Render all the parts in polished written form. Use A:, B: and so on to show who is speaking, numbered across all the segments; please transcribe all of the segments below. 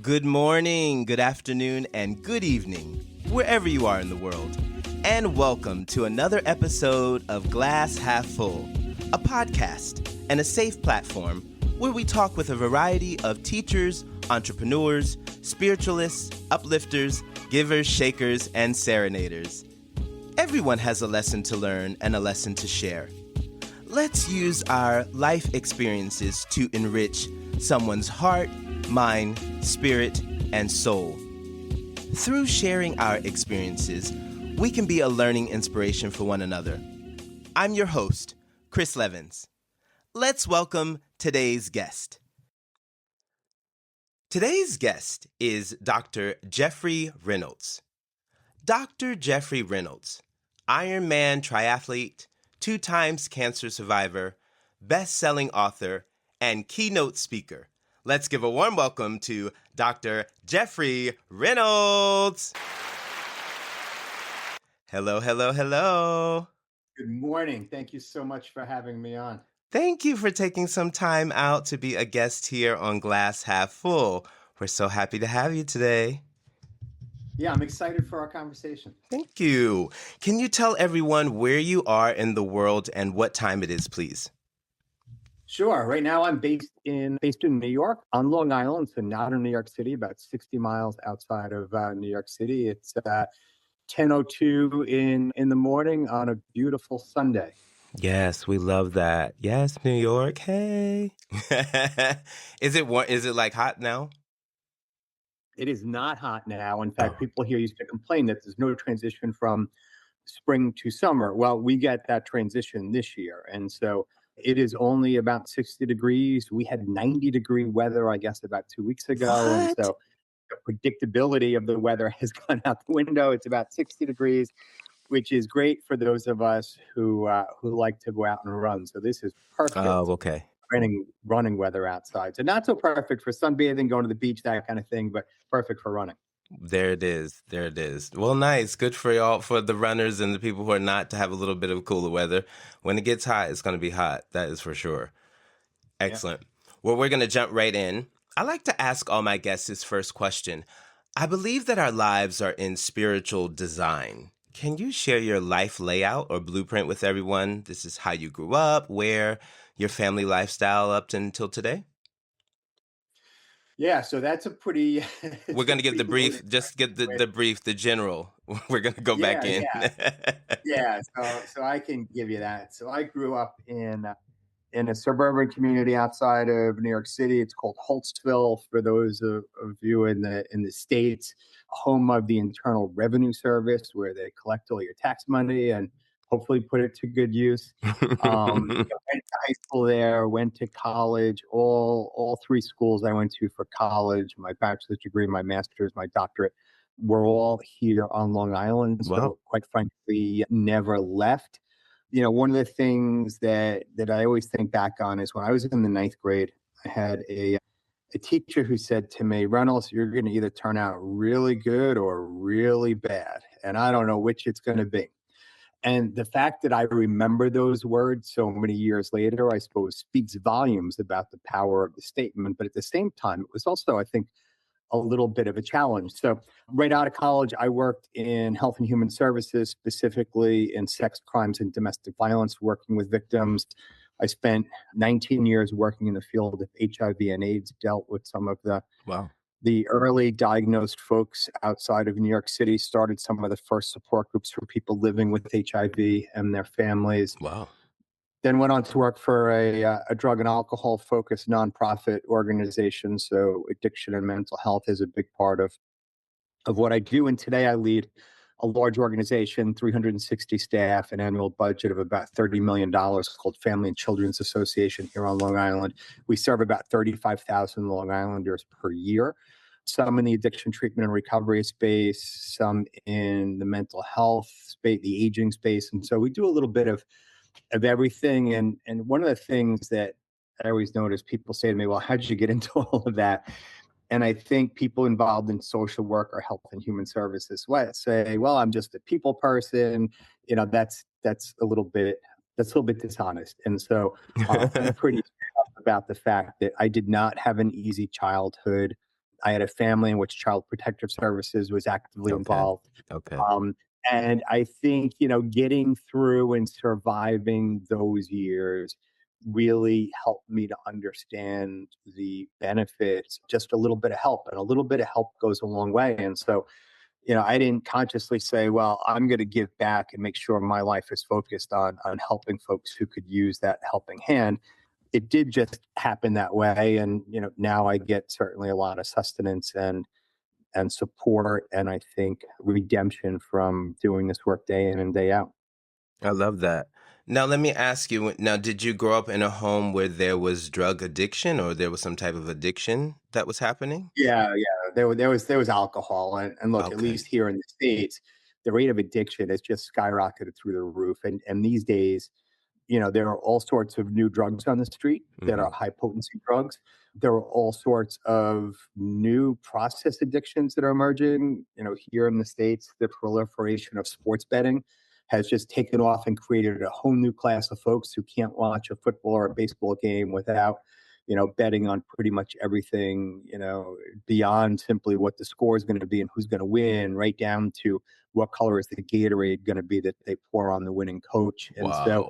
A: Good morning, good afternoon, and good evening, wherever you are in the world. And welcome to another episode of Glass Half Full, a podcast and a safe platform where we talk with a variety of teachers, entrepreneurs, spiritualists, uplifters, givers, shakers, and serenaders. Everyone has a lesson to learn and a lesson to share. Let's use our life experiences to enrich someone's heart, mind, spirit, and soul. Through sharing our experiences, we can be a learning inspiration for one another. I'm your host, Chris Levins. Let's welcome today's guest. Today's guest is Dr. Jeffrey Reynolds. Dr. Jeffrey Reynolds, Ironman triathlete, 2 times cancer survivor, best-selling author, and keynote speaker. Let's give a warm welcome to Dr. Jeffrey Reynolds. Hello, hello, hello.
B: Good morning. Thank you so much for having me on.
A: Thank you for taking some time out to be a guest here on Glass Half Full. We're so happy to have you today.
B: Yeah, I'm excited for our conversation.
A: Thank you. Can you tell everyone where you are in the world and what time it is, please?
B: Sure. Right now I'm based in New York on Long Island, so not in New York City, about 60 miles outside of New York City. It's 10:02 in the morning on a beautiful Sunday.
A: Yes, we love that. Yes, New York. Hey. Is it like hot now?
B: It is not hot now. In fact, people here used to complain that there's no transition from spring to summer. Well, we get that transition this year. And so it is only about 60 degrees. We had 90-degree weather, I guess, about 2 weeks ago. And
A: What?
B: so the predictability of the weather has gone out the window. It's about 60 degrees, which is great for those of us who like to go out and run. So this is perfect
A: Oh, okay.
B: running weather outside. So not so perfect for sunbathing, going to the beach, that kind of thing, but perfect for running.
A: There it is. There it is. Well, nice. Good for y'all, for the runners and the people who are not, to have a little bit of cooler weather. When it gets hot, it's going to be hot. That is for sure. Excellent. Well, we're going to jump right in. I like to ask all my guests this first question. I believe that our lives are in spiritual design. Can you share your life layout or blueprint with everyone? This is how you grew up, where your family lifestyle up until today.
B: Yeah, so that's a pretty.
A: We're going to give the brief, just get the brief, the general. We're going to go back
B: Yeah,
A: in.
B: yeah. So I can give you that. So I grew up in a suburban community outside of New York City. It's called Holtsville. For those of you in the States, home of the Internal Revenue Service, where they collect all your tax money and hopefully put it to good use. Went to high school there, went to college. All 3 schools I went to for college, my bachelor's degree, my master's, my doctorate, were all here on Long Island. So
A: Wow.
B: quite frankly, never left. One of the things that I always think back on is when I was in the 9th grade, I had a teacher who said to me, "Reynolds, you're going to either turn out really good or really bad, and I don't know which it's going to be." And the fact that I remember those words so many years later, I suppose, speaks volumes about the power of the statement. But at the same time, it was also, I think, a little bit of a challenge. So right out of college, I worked in health and human services, specifically in sex crimes and domestic violence, working with victims. I spent 19 years working in the field of HIV and AIDS, dealt with some of
A: Wow.
B: the early diagnosed folks outside of New York City, started some of the first support groups for people living with HIV and their families.
A: Wow.
B: Then went on to work for a drug and alcohol focused nonprofit organization. So addiction and mental health is a big part of what I do. And today I lead a large organization, 360 staff, an annual budget of about $30 million, called Family and Children's Association here on Long Island. We serve about 35,000 Long Islanders per year, some in the addiction treatment and recovery space, some in the mental health space, the aging space. And so we do a little bit of everything. And one of the things that I always notice, people say to me, "Well, how did you get into all of that?" And I think people involved in social work or health and human services say, "Well, I'm just a people person." That's a little bit dishonest. And so I'm pretty proud about the fact that I did not have an easy childhood. I had a family in which Child Protective Services was actively
A: Okay.
B: involved.
A: Okay.
B: Um, and I think, getting through and surviving those years really helped me to understand the benefits, just a little bit of help, and a little bit of help goes a long way. And so, I didn't consciously say, well, I'm going to give back and make sure my life is focused on helping folks who could use that helping hand. It did just happen that way. And, now I get certainly a lot of sustenance and support, and I think redemption from doing this work day in and day out.
A: I love that. Now, let me ask you, now, did you grow up in a home where there was drug addiction or there was some type of addiction that was happening?
B: Yeah, yeah. There was alcohol, and look, at
A: Okay.
B: least here in the states, the rate of addiction has just skyrocketed through the roof. And these days, there are all sorts of new drugs on the street that are
A: Hmm.
B: high potency drugs. There are all sorts of new process addictions that are emerging. Here in the States, the proliferation of sports betting has just taken off and created a whole new class of folks who can't watch a football or a baseball game without, betting on pretty much everything, beyond simply what the score is going to be and who's going to win, right down to what color is the Gatorade going to be that they pour on the winning coach. And so,
A: Wow.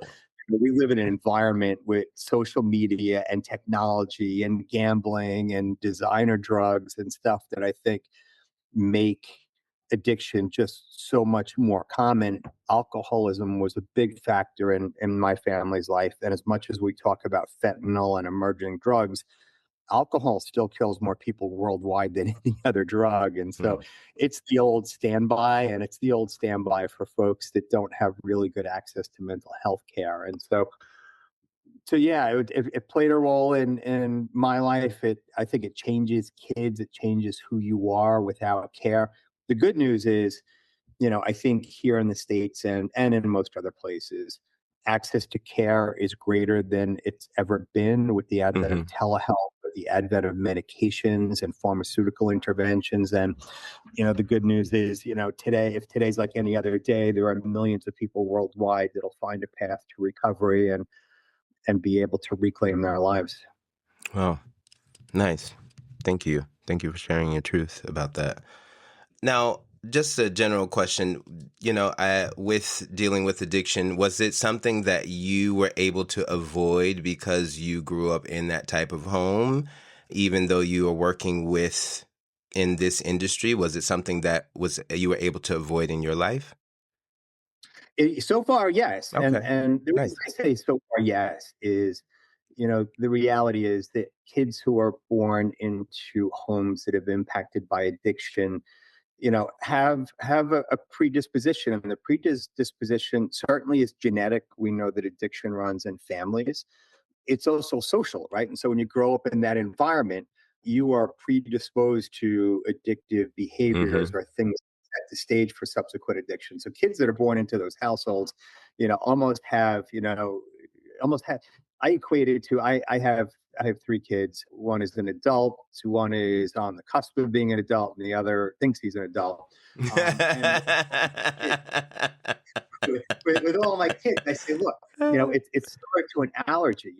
B: we live in an environment with social media and technology and gambling and designer drugs and stuff that I think make addiction just so much more common. Alcoholism was a big factor in my family's life. And as much as we talk about fentanyl and emerging drugs, alcohol still kills more people worldwide than any other drug. And so
A: Mm.
B: it's the old standby, and it's the old standby for folks that don't have really good access to mental health care. And so yeah, it played a role in my life. I think it changes kids. It changes who you are without care. The good news is, I think here in the States and in most other places, access to care is greater than it's ever been with the advent of
A: Hmm.
B: telehealth, with the advent of medications and pharmaceutical interventions. And, the good news is, today, if today's like any other day, there are millions of people worldwide that'll find a path to recovery and be able to reclaim their lives.
A: Wow. Nice. Thank you. Thank you for sharing your truth about that. Now, just a general question, with dealing with addiction, was it something that you were able to avoid because you grew up in that type of home, even though you were working with in this industry? Was it something that was you were able to avoid in your life?
B: So far, yes. And
A: Okay.
B: and the reason
A: Nice.
B: I say so far, yes, is the reality is that kids who are born into homes that have impacted by addiction, have a predisposition, and the predisposition certainly is genetic. We know that addiction runs in families. It's also social, right? And so when you grow up in that environment, you are predisposed to addictive behaviors
A: Mm-hmm.
B: or things at the stage for subsequent addiction. So kids that are born into those households, almost have, almost have. I equate it to I have three kids. One is an adult, so one is on the cusp of being an adult, and the other thinks he's an adult. And with all my kids, I say, look, it's similar to an allergy.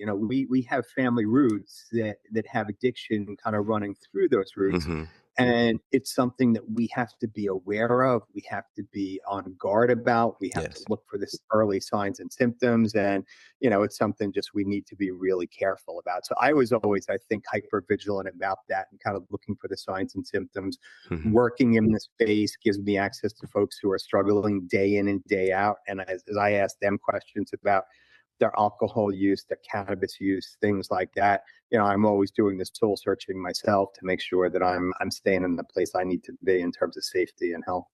B: We have family roots that have addiction kind of running through those roots.
A: Mm-hmm.
B: And it's something that we have to be aware of. We have to be on guard about. We have to
A: Yes.
B: look for this early signs and symptoms. And, it's something just we need to be really careful about. So I was always, I think, hyper vigilant about that and kind of looking for the signs and symptoms.
A: Mm-hmm.
B: Working in this space gives me access to folks who are struggling day in and day out. And as I ask them questions about their alcohol use, their cannabis use, things like that, I'm always doing this soul searching myself to make sure that I'm staying in the place I need to be in terms of safety and health.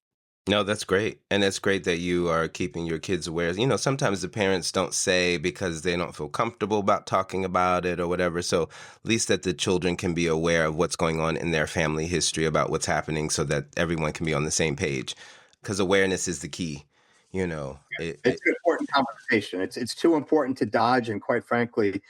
A: No, that's great. And it's great that you are keeping your kids aware. Sometimes the parents don't say because they don't feel comfortable about talking about it or whatever. So at least that the children can be aware of what's going on in their family history about what's happening so that everyone can be on the same page. Because awareness is the key. You know,
B: It's an important conversation. It's too important to dodge, and quite frankly,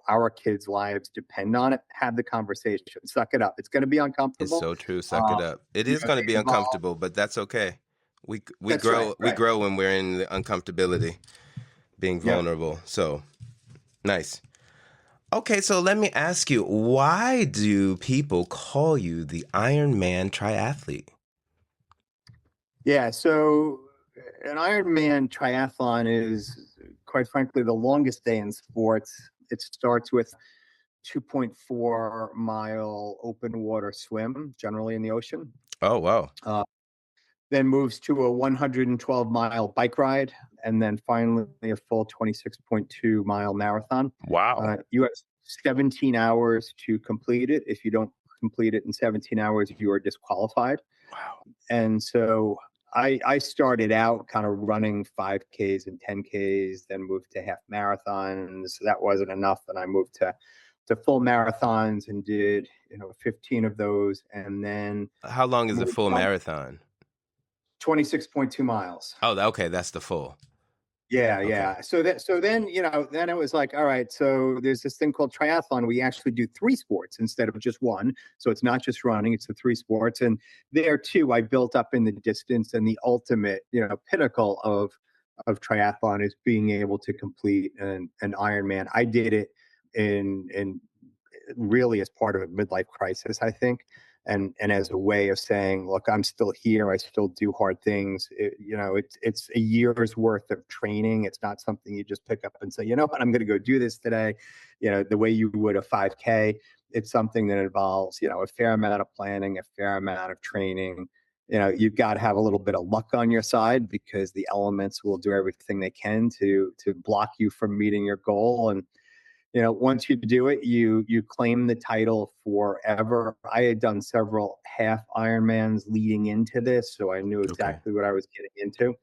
B: our kids' lives depend on it. Have the conversation. Suck it up. It's going to be
A: it's
B: uncomfortable.
A: so true. Suck
B: Um,
A: it up. It is going to be
B: they involve.
A: uncomfortable, but that's okay. We
B: That's right.
A: grow we
B: Right.
A: grow when we're in the uncomfortability, being
B: Yeah.
A: vulnerable. So nice. Okay, so let me ask you, why do people call you the Iron Man triathlete?
B: Yeah, so an Ironman triathlon is, quite frankly, the longest day in sports. It starts with 2.4-mile open water swim, generally in the ocean.
A: Oh, wow.
B: Uh, then moves to a 112-mile bike ride, and then finally a full 26.2-mile marathon.
A: Wow.
B: You have 17 hours to complete it. If you don't complete it in 17 hours, you are disqualified.
A: Wow.
B: And so I started out kind of running 5Ks and 10Ks, then moved to half marathons. That wasn't enough, and I moved to full marathons and did 15 of those, and then
A: How long is a
B: moved
A: full
B: on
A: marathon?
B: 26.2 miles.
A: Oh, okay, that's the full.
B: Yeah,
A: Okay.
B: yeah. So then, then it was like, all right, so there's this thing called triathlon. We actually do three sports instead of just one. So it's not just running, it's the three sports. And there too, I built up in the distance, and the ultimate, pinnacle of triathlon is being able to complete an Ironman. I did it in really as part of a midlife crisis, I think, and as a way of saying, look, I'm still here. I still do hard things. It's a year's worth of training. It's not something you just pick up and say, you know what, I'm going to go do this today. The way you would a 5K. It's something that involves, a fair amount of planning, a fair amount of training. You've got to have a little bit of luck on your side, because the elements will do everything they can to block you from meeting your goal. And once you do it, you claim the title forever. I had done several half Ironmans leading into this, so I knew
A: Okay.
B: exactly what I was getting into.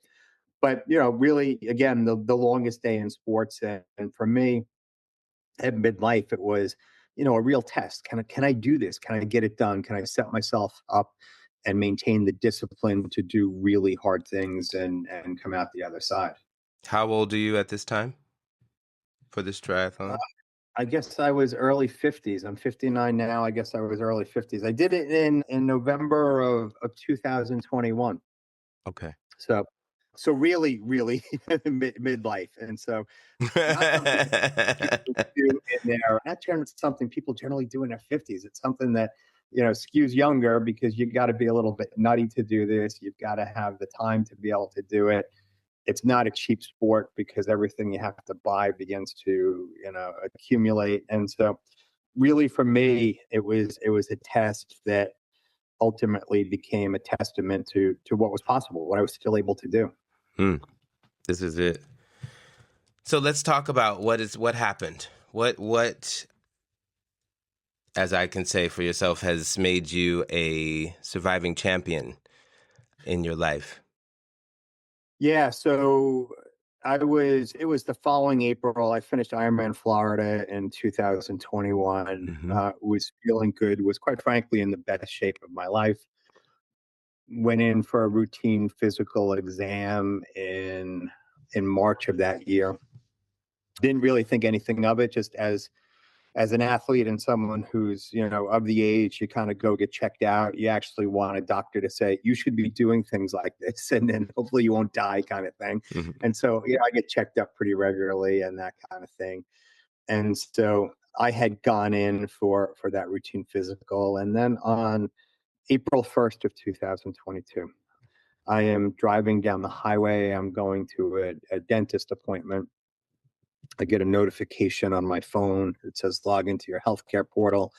B: But really, again, the longest day in sports, and for me at midlife, it was a real test. Can I do this? Can I get it done? Can I set myself up and maintain the discipline to do really hard things and come out the other side?
A: How old are you at this time for this
B: Uh,
A: triathlon?
B: I guess I was early 50s. I'm 59 now. I guess I was early 50s. I did it in November of 2021.
A: Okay.
B: So really, really midlife. And so not something people do in their not something people generally do in their 50s. It's something that skews younger, because you got to be a little bit nutty to do this. You've got to have the time to be able to do it. It's not a cheap sport, because everything you have to buy begins to accumulate. And so really for me, it was a test that ultimately became a testament to what was possible, what I was still able to do.
A: Hmm. This is it. So let's talk about what happened. What, as I can say for yourself, has made you a surviving champion in your life?
B: Yeah, so it was the following April. I finished Ironman Florida in 2021.
A: Hmm.
B: Was feeling good, was quite frankly in the best shape of my life. Went in for a routine physical exam in March of that year. Didn't really think anything of it, just as an athlete and someone who's of the age, you kind of go get checked out. You actually want a doctor to say you should be doing things like this, and then hopefully you won't die, kind of thing.
A: Hmm.
B: And so I get checked up pretty regularly and that kind of thing. And so I had gone in for that routine physical, and then on April 1st of 2022, I am driving down the highway. I'm going to a dentist appointment. I get a notification on my phone. It says log into your healthcare portal.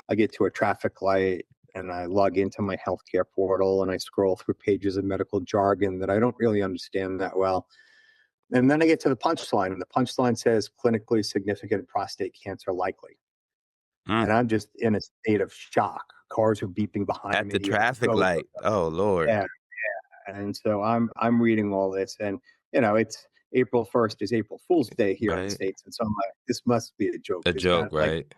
B: I get to a traffic light, and I log into my healthcare portal, and I scroll through pages of medical jargon that I don't really understand that well. And then I get to the punchline, and the punchline says clinically significant prostate cancer likely. And
A: Mm.
B: I'm just in a state of shock. Cars are beeping behind
A: At the
B: me.
A: traffic
B: Go, go,
A: light.
B: go.
A: Oh, Lord.
B: Yeah. And so I'm reading all this, and it's April 1st is April Fool's Day here in the
A: Right.
B: States. And so I'm like, this must be a joke.
A: A
B: This got
A: joke,
B: like
A: right?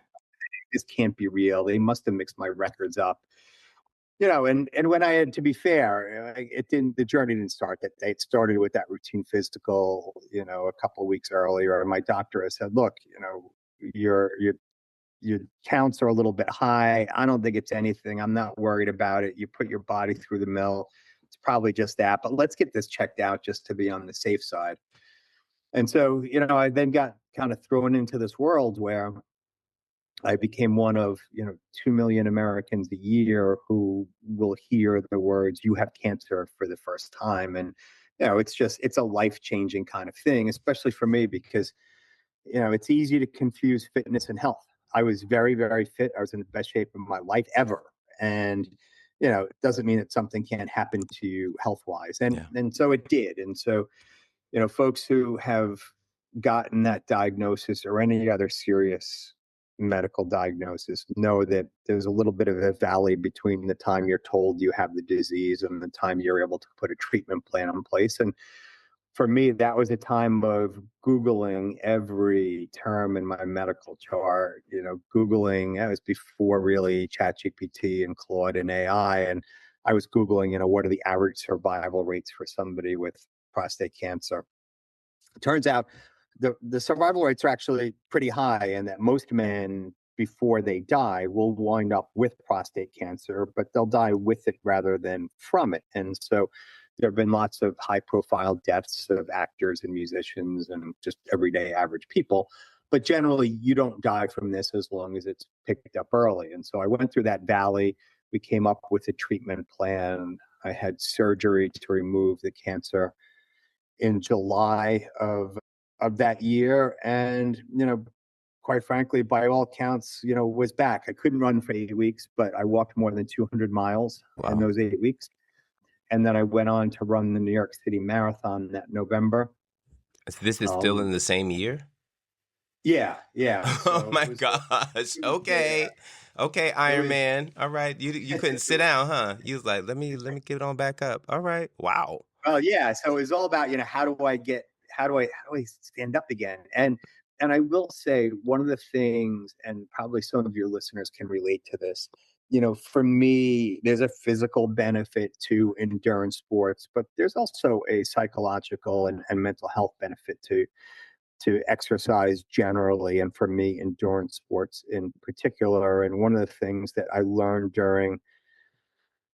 B: this can't be real. They must have mixed my records up. And when I had to be fair, it didn't. The journey didn't start that day. It started with that routine physical, a couple of weeks earlier. And my doctor has said, look, your counts are a little bit high. I don't think it's anything. I'm not worried about it. You put your body through the mill. It's probably just that. But let's get this checked out just to be on the safe side. And so, I then got kind of thrown into this world where I became one of 2 million Americans a year who will hear the words "you have cancer" for the first time, and it's a life changing kind of thing, especially for me because it's easy to confuse fitness and health. I was very, very fit. I was in the best shape of my life ever. And, it doesn't mean that something can't happen to you health wise.
A: Yeah.
B: And so it did. And so, folks who have gotten that diagnosis or any other serious medical diagnosis know that there's a little bit of a valley between the time you're told you have the disease and the time you're able to put a treatment plan in place. And for me, that was a time of Googling every term in my medical chart, Googling, that was before really ChatGPT and Claude and AI. And I was Googling, what are the average survival rates for somebody with prostate cancer? It turns out the survival rates are actually pretty high, and that most men before they die will wind up with prostate cancer, but they'll die with it rather than from it. And so there have been lots of high profile deaths of actors and musicians and just everyday average people. But generally, you don't die from this as long as it's picked up early. And so I went through that valley. We came up with a treatment plan. I had surgery to remove the cancer in July of that year, and quite frankly, by all counts, was back. I couldn't run for 8 weeks, but I walked more than 200 miles in
A: Wow.
B: those 8 weeks, and then I went on to run the New York City Marathon that November.
A: So this is still
B: Um,
A: in the same year?
B: yeah, yeah.
A: Oh
B: So
A: my gosh.
B: yeah,
A: Okay. Okay,
B: it
A: Iron
B: was.
A: Man. All right. You couldn't sit down, huh? You was like, let me get on back up. All right. Wow.
B: Well, yeah. So it was all about, how do I stand up again? And I will say one of the things, and probably some of your listeners can relate to this. For me, there's a physical benefit to endurance sports, but there's also a psychological and mental health benefit to exercise generally, and for me, endurance sports in particular. And one of the things that I learned during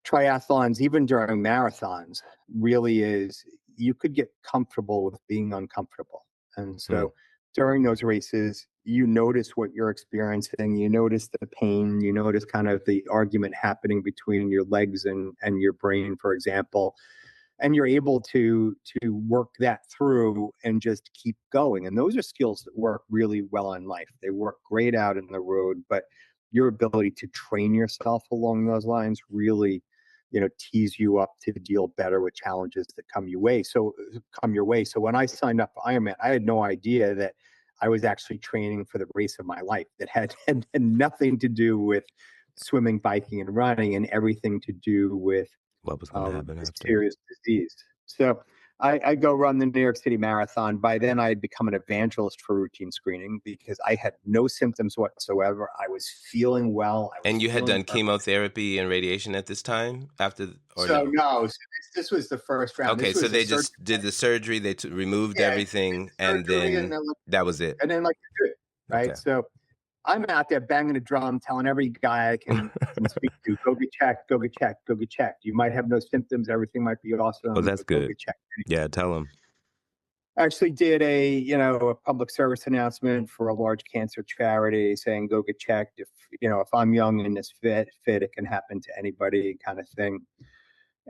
B: triathlons, even during marathons, really is you could get comfortable with being uncomfortable. And
A: Hmm.
B: so during those races, you notice what you're experiencing, you notice the pain, you notice kind of the argument happening between your legs and your brain, for example, and you're able to work that through and just keep going. And those are skills that work really well in life. They work great out in the road, but your ability to train yourself along those lines really tease you up to deal better with challenges that come your way. So when I signed up for Ironman, I had no idea that I was actually training for the race of my life that had nothing to do with swimming, biking, and running, and everything to do with
A: What was gonna happen
B: a
A: after?
B: serious disease. So I go run the New York City Marathon. By then, I had become an evangelist for routine screening because I had no symptoms whatsoever. I was feeling well. I was
A: And you had
B: feeling
A: done
B: perfect.
A: chemotherapy and radiation at this time after or
B: So
A: no?
B: no, so this was the first round.
A: Okay,
B: This
A: so
B: was a
A: they
B: surgery.
A: just did the surgery, they removed
B: Yeah, did
A: everything,
B: the
A: and
B: surgery,
A: then that was it.
B: and then like you're good,
A: Okay.
B: right? So I'm out there banging a drum, telling every guy I can speak to, go get checked, go get checked, go get checked. You might have no symptoms, everything might be
A: Oh,
B: awesome,
A: that's
B: but go
A: good.
B: get checked.
A: Yeah, tell them.
B: Actually did a public service announcement for a large cancer charity saying go get checked. If I'm young and this fit, it can happen to anybody, kind of thing.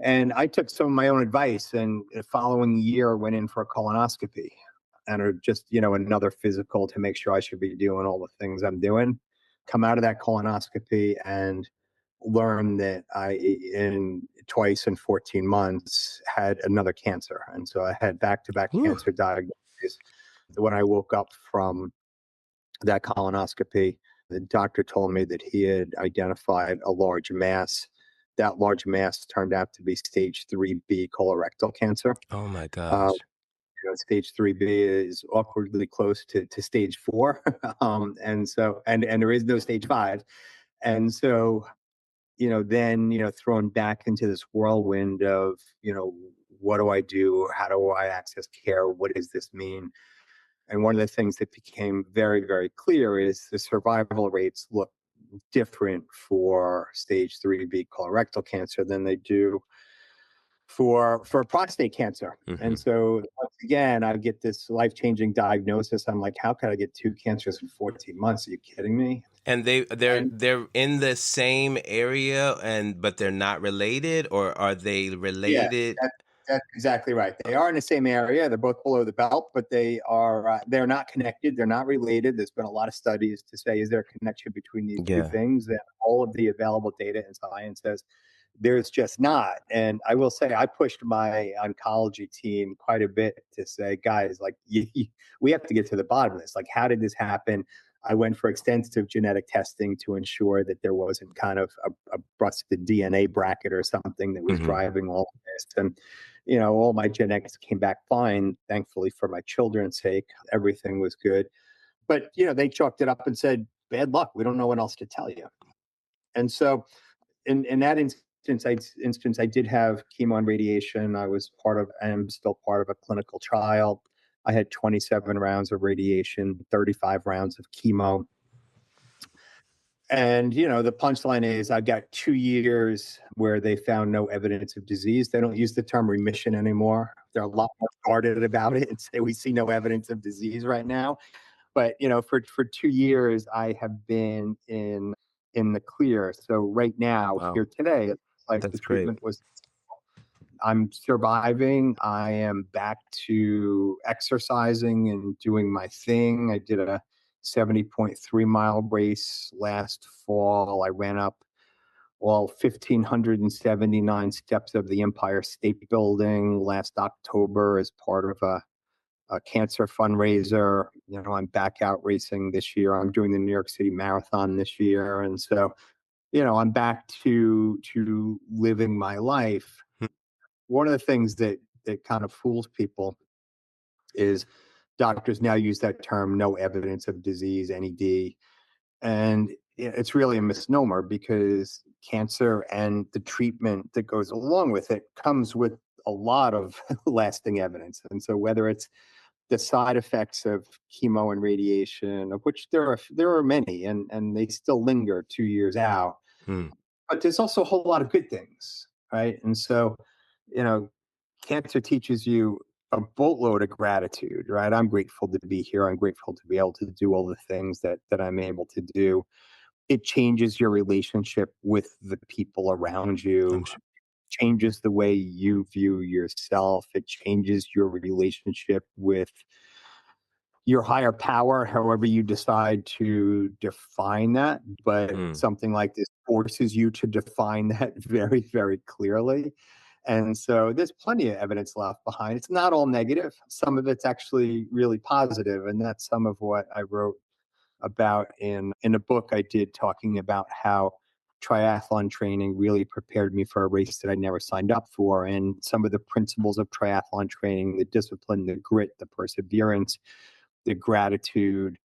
B: And I took some of my own advice, and the following year went in for a colonoscopy and just another physical to make sure I should be doing all the things I'm doing. Come out of that colonoscopy and learn that I, in twice in 14 months, had another cancer. And so I had back to back
A: Whew.
B: cancer diagnoses. When I woke up from that colonoscopy, the doctor told me that he had identified a large mass. That large mass turned out to be stage 3B colorectal cancer.
A: Oh my
B: Uh,
A: gosh.
B: Stage 3B is awkwardly close to stage 4. And there is no stage 5. And so then, thrown back into this whirlwind of, what do I do? How do I access care? What does this mean? And one of the things that became very, very clear is the survival rates look different for stage 3B colorectal cancer than they do for prostate cancer. And
A: Mhm.
B: so once again, I get this life changing diagnosis. I'm like, how could I get two cancers in 14 months? Are you kidding me?
A: And
B: And
A: they're in the same area, but they're not related, or are they
B: yeah,
A: related?
B: that's exactly right. They are in the same area. They're both below the belt, but they're not connected. They're not related. There's been a lot of studies to say, is there a connection between these two
A: Yeah.
B: things? And all of the available data and science says there's just not. And I will say, I pushed my oncology team quite a bit to say, guys, like, we have to get to the bottom of this. Like, how did this happen? I went for extensive genetic testing to ensure that there wasn't kind of a busted DNA bracket or something that was
A: Hmm.
B: driving all of this. And, all my genetics came back fine, thankfully, for my children's sake. Everything was good. But, they chalked it up and said, bad luck. We don't know what else to tell you. And so, in that instance, I did have chemo and radiation. I am still part of a clinical trial. I had 27 rounds of radiation, 35 rounds of chemo. And, the punchline is I've got 2 years where they found no evidence of disease. They don't use the term remission anymore. They're a lot more guarded about it and say we see no evidence of disease right now. But, for 2 years, I have been in the clear. So right now,
A: Wow,
B: here today, it's like the
A: that's great.
B: treatment was. I'm surviving. I am back to exercising and doing my thing. I did a 70.3-mile race last fall. I ran up all 1,579 steps of the Empire State Building last October as part of a cancer fundraiser. I'm back out racing this year. I'm doing the New York City Marathon this year. And so, I'm back to living my life.
A: Hmm.
B: One of the things that kind of fools people is doctors now use that term, no evidence of disease, NED. And it's really a misnomer because cancer and the treatment that goes along with it comes with a lot of lasting evidence. And so whether it's the side effects of chemo and radiation, of which there are many, and they still linger 2 years out,
A: Hmm.
B: but there's also a whole lot of good things, right? And so, you know, cancer teaches you a boatload of gratitude, right? I'm grateful to be here. I'm grateful to be able to do all the things that I'm able to do. It changes your relationship with the people around
A: I'm
B: you,
A: sure.
B: changes the way you view yourself. It changes your relationship with your higher power, however you decide to define that. But
A: Hmm.
B: something like this forces you to define that very, very clearly. And so there's plenty of evidence left behind. It's not all negative. Some of it's actually really positive, and that's some of what I wrote about in a book I did, talking about how triathlon training really prepared me for a race that I never signed up for, and some of the principles of triathlon training, the discipline, the grit, the perseverance, the gratitude,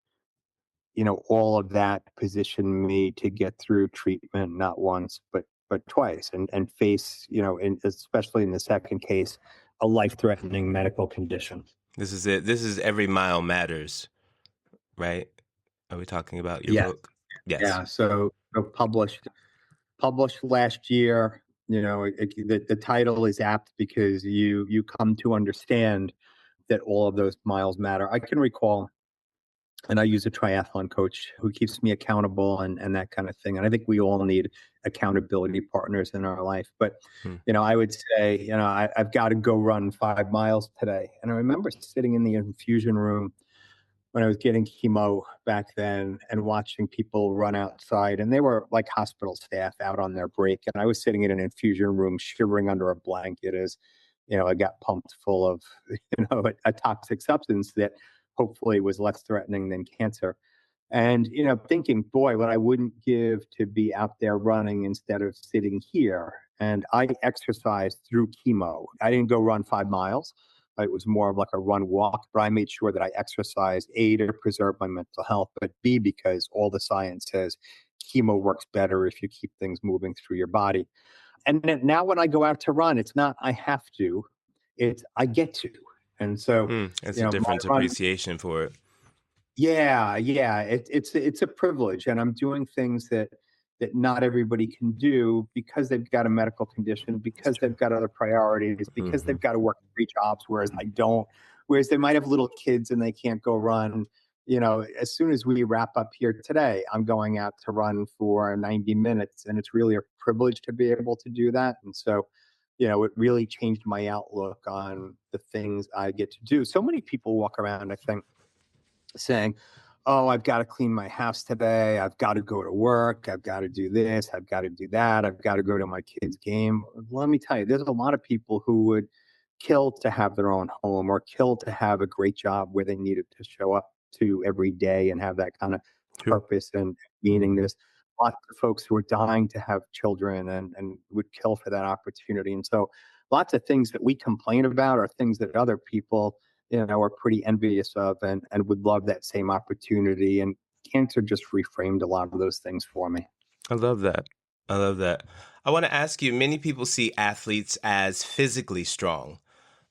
B: all of that positioned me to get through treatment not once but twice, and face, especially in the second case, a life-threatening medical condition.
A: This is it. This is Every Mile Matters, right? Are we talking about your
B: Yeah,
A: book? Yes.
B: yeah. So published last year. The title is apt because you come to understand that all of those miles matter. I can recall, and I use a triathlon coach who keeps me accountable and that kind of thing. And I think we all need accountability partners in our life. But,
A: Hmm.
B: I would say, I've got to go run 5 miles today. And I remember sitting in the infusion room when I was getting chemo back then and watching people run outside, and they were like hospital staff out on their break. And I was sitting in an infusion room shivering under a blanket as, I got pumped full of, a toxic substance that hopefully was less threatening than cancer. And, thinking, boy, what I wouldn't give to be out there running instead of sitting here. And I exercised through chemo. I didn't go run 5 miles. It was more of like a run walk, but I made sure that I exercised, A, to preserve my mental health, but B, because all the science says chemo works better if you keep things moving through your body. And then now when I go out to run, it's not I have to, it's I get to. And so,
A: Hmm. It's a
B: my
A: different
B: run,
A: appreciation for it.
B: yeah, it's a privilege, and I'm doing things that not everybody can do because they've got a medical condition,
A: It's
B: because
A: true.
B: they've got other priorities, because
A: Hmm.
B: they've got to work 3 jobs, whereas I don't. Whereas they might have little kids and they can't go run. as soon as we wrap up here today, I'm going out to run for 90 minutes. And it's really a privilege to be able to do that. And so, it really changed my outlook on the things I get to do. So many people walk around, I think, saying, "Oh, I've got to clean my house today. I've got to go to work. I've got to do this. I've got to do that. I've got to go to my kid's game." Let me tell you, there's a lot of people who would kill to have their own home or kill to have a great job where they needed to show up to every day and have that kind of
A: True.
B: purpose and meaning. There's lots of folks who are dying to have children and would kill for that opportunity. And so lots of things that we complain about are things that other people are pretty envious of and would love that same opportunity. And cancer just reframed a lot of those things for me.
A: I love that. I love that. I want to ask you, many people see athletes as physically strong,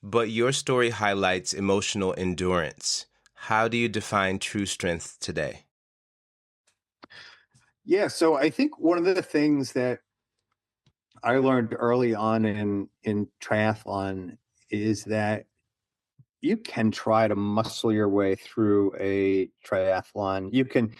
A: but your story highlights emotional endurance. How do you define true strength today?
B: Yeah, so I think one of the things that I learned early on in triathlon is that you can try to muscle your way through a triathlon. You can,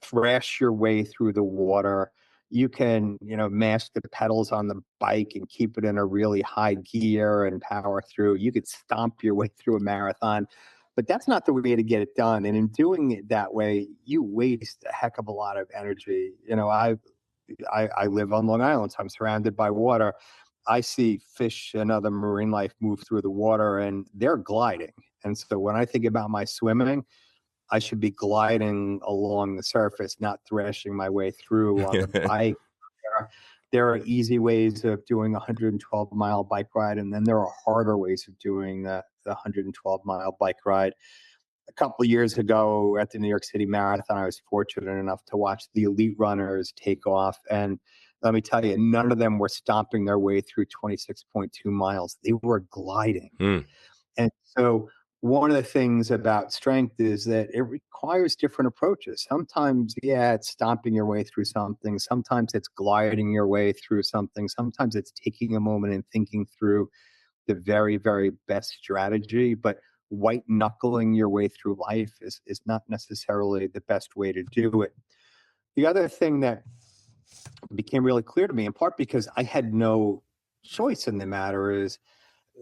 B: thrash your way through the water. You can, mash the pedals on the bike and keep it in a really high gear and power through. You could stomp your way through a marathon, but that's not the way to get it done. And in doing it that way, you waste a heck of a lot of energy. I live on Long Island, so I'm surrounded by water. I see fish and other marine life move through the water and they're gliding. And so when I think about my swimming, I should be gliding along the surface, not thrashing my way through on the bike. There are easy ways of doing a 112-mile bike ride, and then there are harder ways of doing the 112-mile bike ride. A couple of years ago at the New York City Marathon, I was fortunate enough to watch the elite runners take off. And let me tell you, none of them were stomping their way through 26.2 miles. They were gliding.
A: Mm.
B: And so, one of the things about strength is that it requires different approaches. Sometimes, yeah, it's stomping your way through something. Sometimes it's gliding your way through something. Sometimes it's taking a moment and thinking through the very, very best strategy. But white knuckling your way through life is not necessarily the best way to do it. The other thing that became really clear to me, in part because I had no choice in the matter, is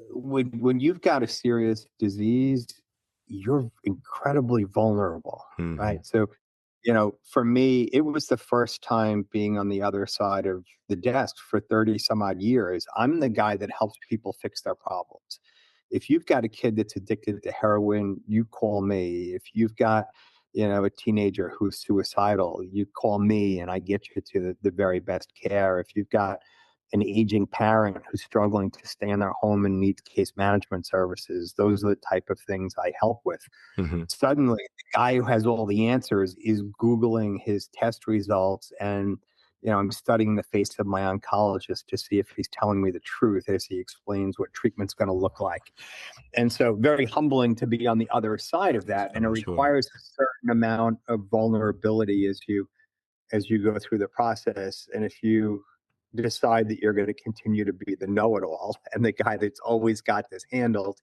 B: when you've got a serious disease, you're incredibly vulnerable,
A: Mhm.
B: right? So, for me, it was the first time being on the other side of the desk for 30 some odd years. I'm the guy that helps people fix their problems. If you've got a kid that's addicted to heroin, you call me. If you've got, a teenager who's suicidal, you call me and I get you to the very best care. If you've got an aging parent who's struggling to stay in their home and needs case management services, those are the type of things I help with.
A: Mhm.
B: Suddenly, the guy who has all the answers is Googling his test results. And, I'm studying the face of my oncologist to see if he's telling me the truth as he explains what treatment's going to look like. And so, very humbling to be on the other side of that. And it
A: I'm sure.
B: requires a certain amount of vulnerability as you go through the process. And if you decide that you're going to continue to be the know-it-all and the guy that's always got this handled,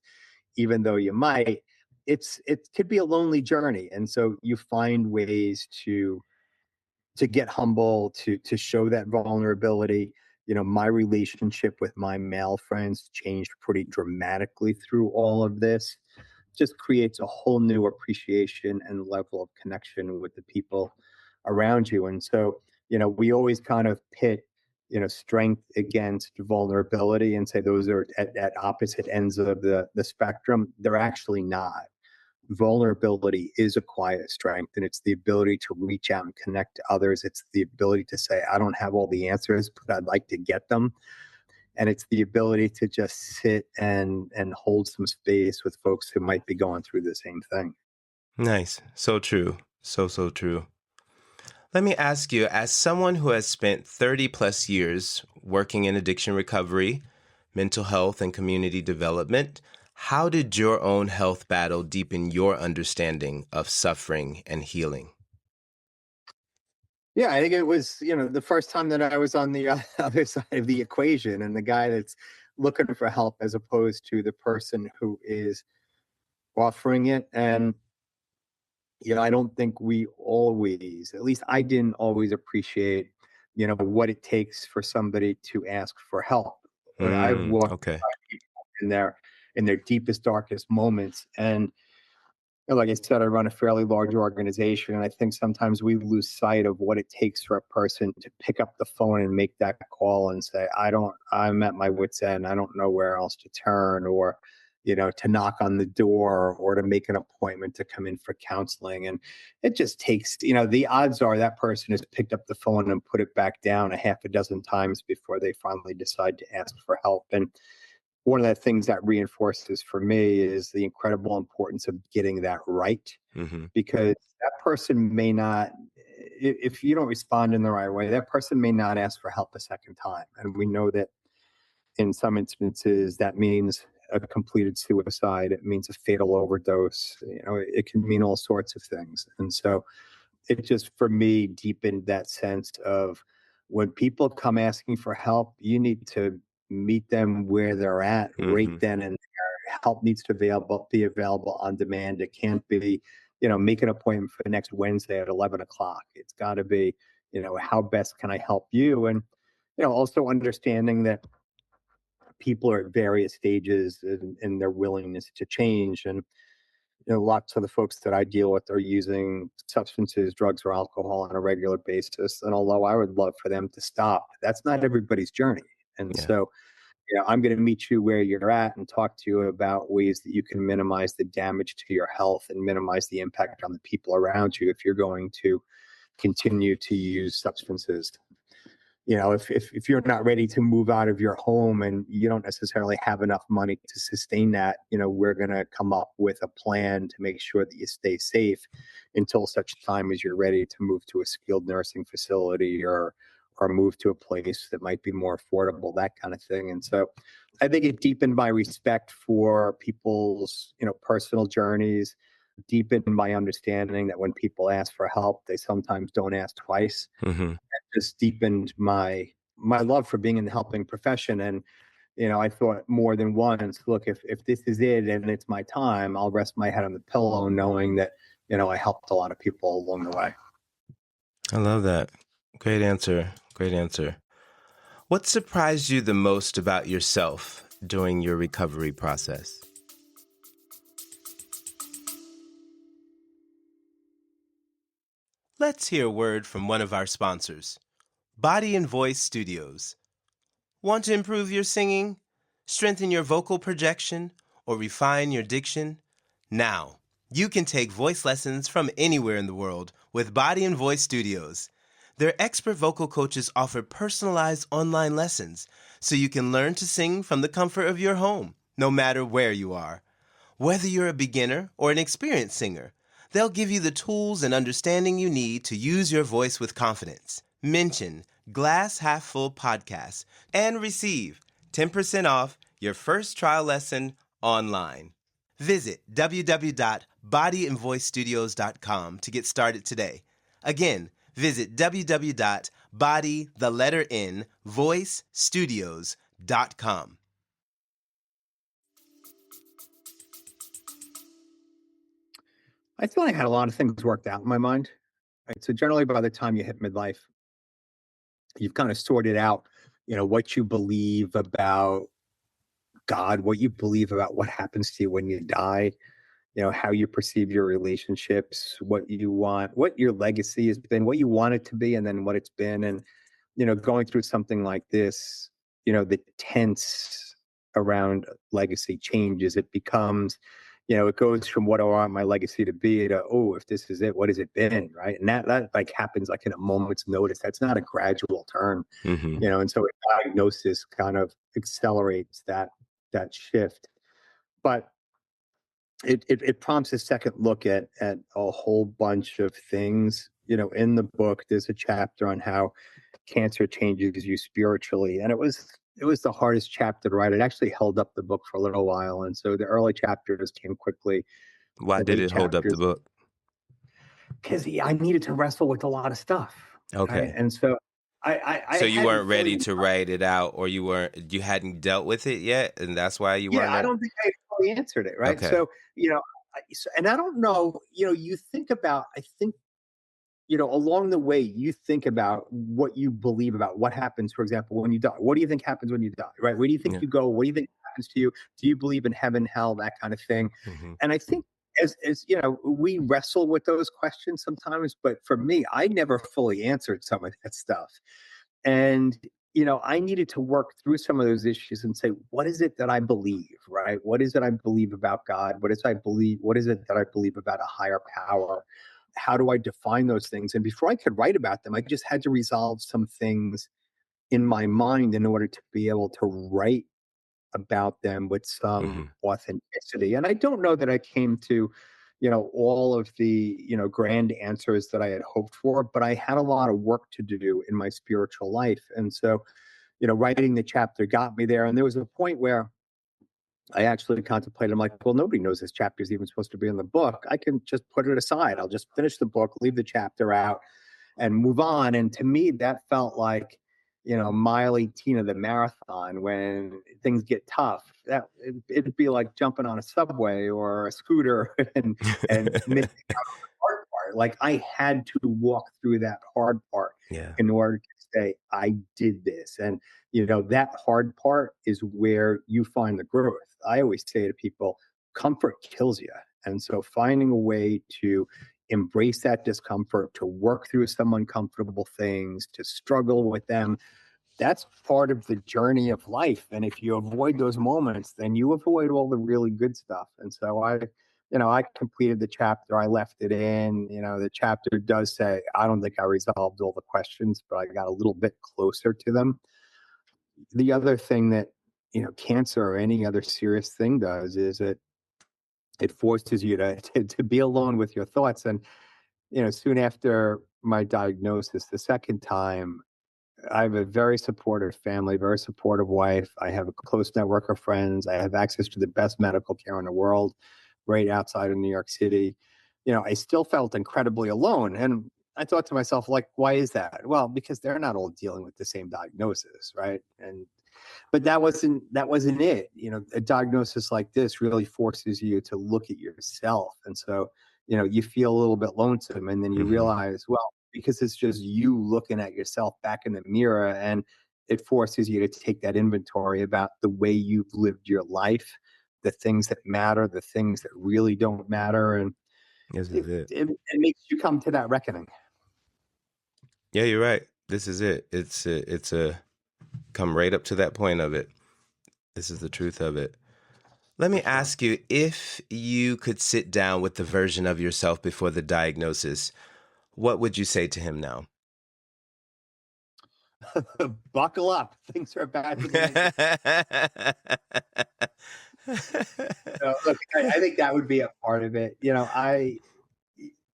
B: even though you might, it could be a lonely journey. And so you find ways to get humble, to show that vulnerability. My relationship with my male friends changed pretty dramatically through all of this. Just creates a whole new appreciation and level of connection with the people around you. And so, we always kind of pit, strength against vulnerability and say those are at opposite ends of the spectrum. They're actually not. Vulnerability is a quiet strength, and it's the ability to reach out and connect to others. It's the ability to say, I don't have all the answers, but I'd like to get them. And it's the ability to just sit and hold some space with folks who might be going through the same thing.
A: Nice. So true. So, so true. Let me ask you, as someone who has spent 30 plus years working in addiction recovery, mental health, and community development, how did your own health battle deepen your understanding of suffering and healing?
B: Yeah, I think it was, the first time that I was on the other side of the equation and the guy that's looking for help as opposed to the person who is offering it. And I don't think we always, at least I didn't always appreciate, what it takes for somebody to ask for help. I've walked
A: Okay.
B: people in their deepest, darkest moments, and like I said, I run a fairly large organization, and I think sometimes we lose sight of what it takes for a person to pick up the phone and make that call and say, I'm at my wit's end. I don't know where else to turn, or, to knock on the door or to make an appointment to come in for counseling. And it just takes, the odds are that person has picked up the phone and put it back down a half a dozen times before they finally decide to ask for help. And one of the things that reinforces for me is the incredible importance of getting that right,
A: Mm-hmm.
B: because that person may not, if you don't respond in the right way, that person may not ask for help a second time. And we know that in some instances that means a completed suicide, it means a fatal overdose, it can mean all sorts of things. And so it just, for me, deepened that sense of, when people come asking for help, you need to meet them where they're at right
A: Mm-hmm.
B: then and there. Help needs to be available on demand. It can't be, make an appointment for next Wednesday at 11 o'clock. It's got to be, how best can I help you? And, also understanding that people are at various stages in their willingness to change. And lots of the folks that I deal with are using substances, drugs, or alcohol on a regular basis. And although I would love for them to stop, that's not everybody's journey. And
A: Yeah.
B: so, I'm going to meet you where you're at and talk to you about ways that you can minimize the damage to your health and minimize the impact on the people around you if you're going to continue to use substances. If you're not ready to move out of your home and you don't necessarily have enough money to sustain that, we're going to come up with a plan to make sure that you stay safe until such time as you're ready to move to a skilled nursing facility, or move to a place that might be more affordable, that kind of thing. And so I think it deepened my respect for people's, personal journeys, deepened my understanding that when people ask for help, they sometimes don't ask twice.
A: Mm-hmm.
B: Just deepened my love for being in the helping profession. And I thought more than once, look, if this is it and it's my time, I'll rest my head on the pillow knowing that I helped a lot of people along the way.
A: I love that. Great answer. Great answer. What surprised you the most about yourself during your recovery process? Let's hear a word from one of our sponsors, Body and Voice Studios. Want to improve your singing, strengthen your vocal projection, or refine your diction? Now, you can take voice lessons from anywhere in the world with Body and Voice Studios. Their expert vocal coaches offer personalized online lessons so you can learn to sing from the comfort of your home, no matter where you are. Whether you're a beginner or an experienced singer, they'll give you the tools and understanding you need to use your voice with confidence. Mention Glass Half Full Podcast and receive 10% off your first trial lesson online. Visit www.bodyandvoicestudios.com to get started today. Again, visit www.voicestudios.com.
B: I feel like I had a lot of things worked out in my mind. Right? So generally, by the time you hit midlife, you've kind of sorted out, what you believe about God, what you believe about what happens to you when you die, how you perceive your relationships, what you want, what your legacy has been, what you want it to be, and then what it's been. And, going through something like this, the tense around legacy changes. It becomes, it goes from what do I want my legacy to be to, oh, if this is it, what has it been? Right. And that like happens like in a moment's notice. That's not a gradual turn,
A: Mm-hmm.
B: and so a diagnosis kind of accelerates that shift. But it prompts a second look at a whole bunch of things. In the book, there's a chapter on how cancer changes you spiritually, and it was the hardest chapter to write. It actually held up the book for a little while, and so the early chapters came quickly.
A: Why
B: The
A: did
B: late
A: it hold up the
B: chapters,
A: book?
B: because I needed to wrestle with a lot of stuff, right?
A: Okay.
B: And so I
A: So you
B: hadn't
A: weren't ready
B: fully.
A: to write it out, or you hadn't dealt with it yet, and that's why you
B: Yeah,
A: weren't
B: I
A: at.
B: don't think I fully answered it, right?
A: Okay.
B: So, you know, and I don't know, you think about, I think, along the way, you think about what you believe about what happens, for example, when you die. What do you think happens when you die, right? Where do you think
A: Yeah.
B: you go? What do you think happens to you? Do you believe in heaven, hell, that kind of thing?
A: Hmm.
B: And I think as we wrestle with those questions sometimes, but for me, I never fully answered some of that stuff. And I needed to work through some of those issues and say, what is it that I believe, right? What is it I believe about God? What is it that I believe about a higher power? How do I define those things? And before I could write about them, I just had to resolve some things in my mind in order to be able to write about them with some
A: Hmm.
B: authenticity. And I don't know that I came to, all of the, grand answers that I had hoped for, but I had a lot of work to do in my spiritual life. And so, writing the chapter got me there. And there was a point where I actually contemplated, I'm like, well, nobody knows this chapter is even supposed to be in the book. I can just put it aside. I'll just finish the book, leave the chapter out, and move on. And to me, that felt like, mile 18 of the marathon when things get tough. It'd be like jumping on a subway or a scooter and missing the hard part. Like I had to walk through that hard part
A: Yeah.
B: in order to say, I did this. And, that hard part is where you find the growth. I always say to people, comfort kills you. And so finding a way to embrace that discomfort, to work through some uncomfortable things, to struggle with them, that's part of the journey of life. And if you avoid those moments, then you avoid all the really good stuff. And so I completed the chapter. I left it in. The chapter does say, I don't think I resolved all the questions, but I got a little bit closer to them. The other thing that, cancer or any other serious thing does is it forces you to be alone with your thoughts. And, soon after my diagnosis, the second time, I have a very supportive family, very supportive wife. I have a close network of friends. I have access to the best medical care in the world right outside of New York City. I still felt incredibly alone. And I thought to myself, like, why is that? Well, because they're not all dealing with the same diagnosis, right? And but that wasn't it. A diagnosis like this really forces you to look at yourself. And so, you feel a little bit lonesome, and then you
A: Hmm.
B: realize, well, because it's just you looking at yourself back in the mirror, and it forces you to take that inventory about the way you've lived your life, the things that matter, the things that really don't matter. And
A: This
B: it,
A: is it.
B: it makes you come to that reckoning.
A: Yeah, you're right. This is it. It's a come right up to that point of it. This is the truth of it. Let
B: For
A: me
B: sure.
A: ask you, if you could sit down with the version of yourself before the diagnosis, what would you say to him now?
B: Buckle up. Things are about to get interesting. Look, I think that would be a part of it.